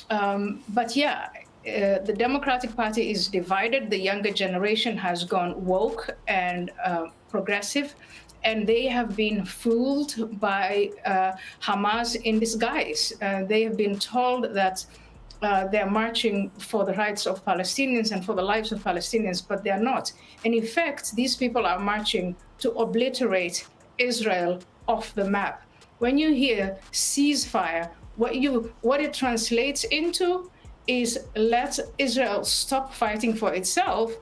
But yeah, the Democratic Party is divided. The younger generation has gone woke and progressive, and they have been fooled by Hamas in disguise. They have been told that they're marching for the rights of Palestinians and for the lives of Palestinians, but they're not. And in fact, these people are marching to obliterate Israel off the map. When you hear ceasefire, what it translates into is let Israel stop fighting for itself,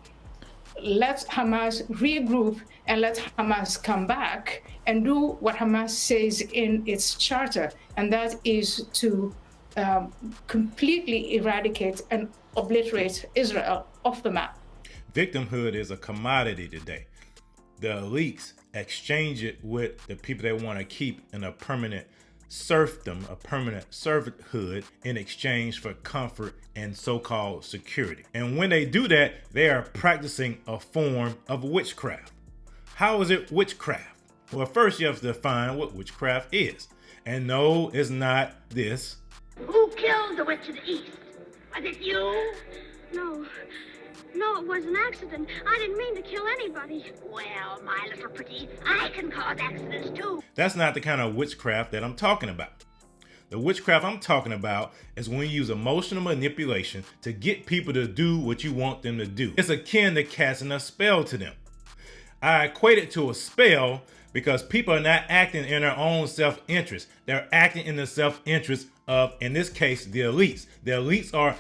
let Hamas regroup, and let Hamas come back and do what Hamas says in its charter, and that is to completely eradicate and obliterate Israel off the map. Victimhood is a commodity today. The elites exchange it with the people they want to keep in a permanent serfdom, a permanent servanthood in exchange for comfort and so-called security. And when they do that, they are practicing a form of witchcraft. How is it witchcraft? Well, first you have to define what witchcraft is. And no, it's not this. Who killed the witch of the East? Was it you? No. No, it was an accident. I didn't mean to kill anybody. Well, my little pretty, I can cause accidents too. That's not the kind of witchcraft that I'm talking about. The witchcraft I'm talking about is when you use emotional manipulation to get people to do what you want them to do. It's akin to casting a spell to them. I equate it to a spell because people are not acting in their own self-interest. They're acting in the self-interest of, in this case, the elites. The elites are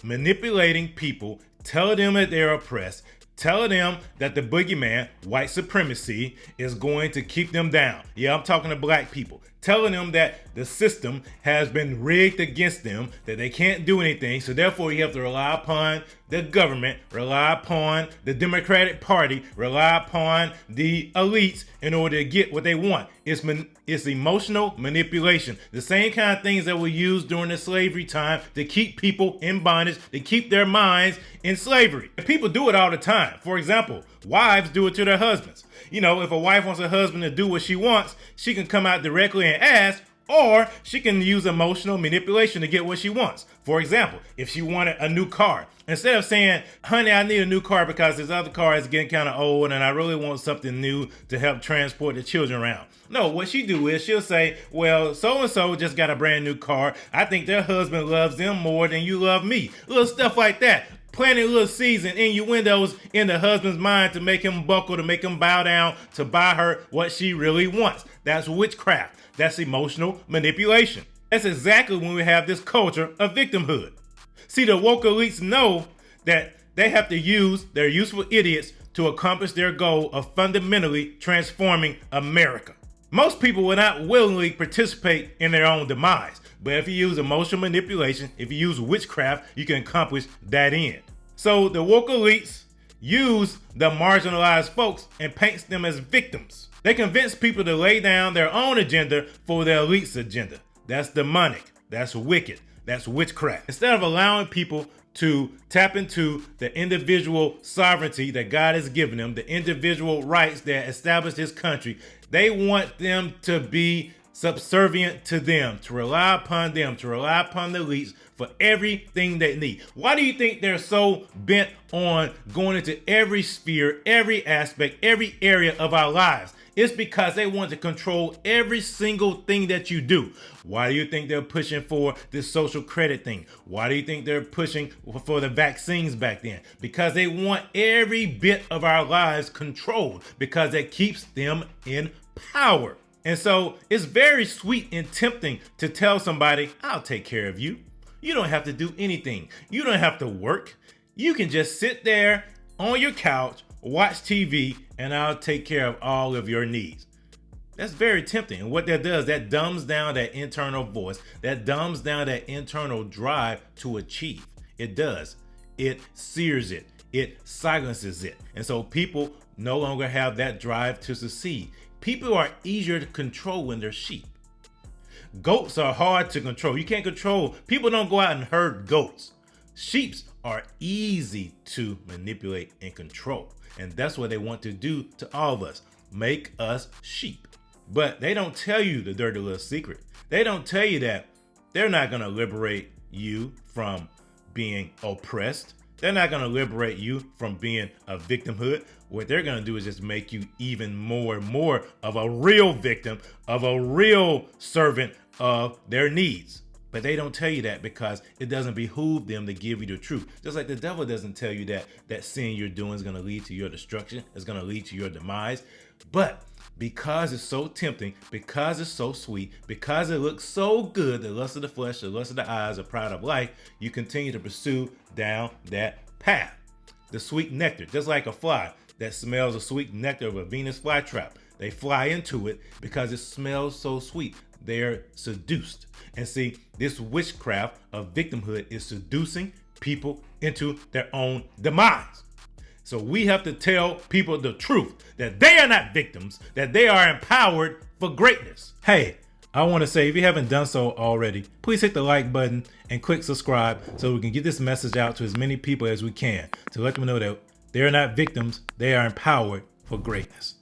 manipulating people, telling them that they're oppressed, telling them that the boogeyman, white supremacy, is going to keep them down. Yeah, I'm talking to black people. Telling them that the system has been rigged against them, that they can't do anything, so therefore you have to rely upon the government, rely upon the Democratic Party, rely upon the elites in order to get what they want. It's emotional manipulation. The same kind of things that were used during the slavery time to keep people in bondage, to keep their minds in slavery. And people do it all the time. For example, wives do it to their husbands. You know, if a wife wants her husband to do what she wants, she can come out directly and ask, or she can use emotional manipulation to get what she wants. For example, if she wanted a new car, instead of saying, honey, I need a new car because this other car is getting kind of old and I really want something new to help transport the children around. No, what she do is she'll say, well, so-and-so just got a brand new car. I think their husband loves them more than you love me. Little stuff like that. Planting little seeds and innuendos in the husband's mind to make him buckle, to make him bow down, to buy her what she really wants. That's witchcraft. That's emotional manipulation. That's exactly when we have this culture of victimhood. See, the woke elites know that they have to use their useful idiots to accomplish their goal of fundamentally transforming America. Most people will not willingly participate in their own demise. But if you use emotional manipulation, if you use witchcraft, you can accomplish that end. So the woke elites use the marginalized folks and paints them as victims. They convince people to lay down their own agenda for the elite's agenda. That's demonic. That's wicked. That's witchcraft. Instead of allowing people to tap into the individual sovereignty that God has given them, the individual rights that established this country, they want them to be subservient to them, to rely upon them, to rely upon the elites for everything they need. Why do you think they're so bent on going into every sphere, every aspect, every area of our lives? It's because they want to control every single thing that you do. Why do you think they're pushing for this social credit thing? Why do you think they're pushing for the vaccines back then? Because they want every bit of our lives controlled, because it keeps them in power. And so it's very sweet and tempting to tell somebody, I'll take care of you. You don't have to do anything. You don't have to work. You can just sit there on your couch, watch TV, and I'll take care of all of your needs. That's very tempting. And what that does, that dumbs down that internal voice, that dumbs down that internal drive to achieve. It does. It sears it. It silences it. And so people no longer have that drive to succeed. People are easier to control when they're sheep. Goats are hard to control. You can't control. People don't go out and herd goats. Sheeps are easy to manipulate and control. And that's what they want to do to all of us. Make us sheep. But they don't tell you the dirty little secret. They don't tell you that they're not going to liberate you from being oppressed. They're not going to liberate you from being a victimhood. What they're going to do is just make you even more and more of a real victim, of a real servant of their needs. But they don't tell you that because it doesn't behoove them to give you the truth. Just like the devil doesn't tell you that sin you're doing is going to lead to your destruction, it's going to lead to your demise. But because it's so tempting, because it's so sweet, because it looks so good, the lust of the flesh, the lust of the eyes, the pride of life, you continue to pursue down that path. The sweet nectar, just like a fly that smells the sweet nectar of a Venus flytrap. They fly into it because it smells so sweet. They're seduced. And see, this witchcraft of victimhood is seducing people into their own demise. So we have to tell people the truth, that they are not victims, that they are empowered for greatness. Hey, I want to say, if you haven't done so already, please hit the like button and click subscribe so we can get this message out to as many people as we can to let them know that they're not victims, they are empowered for greatness.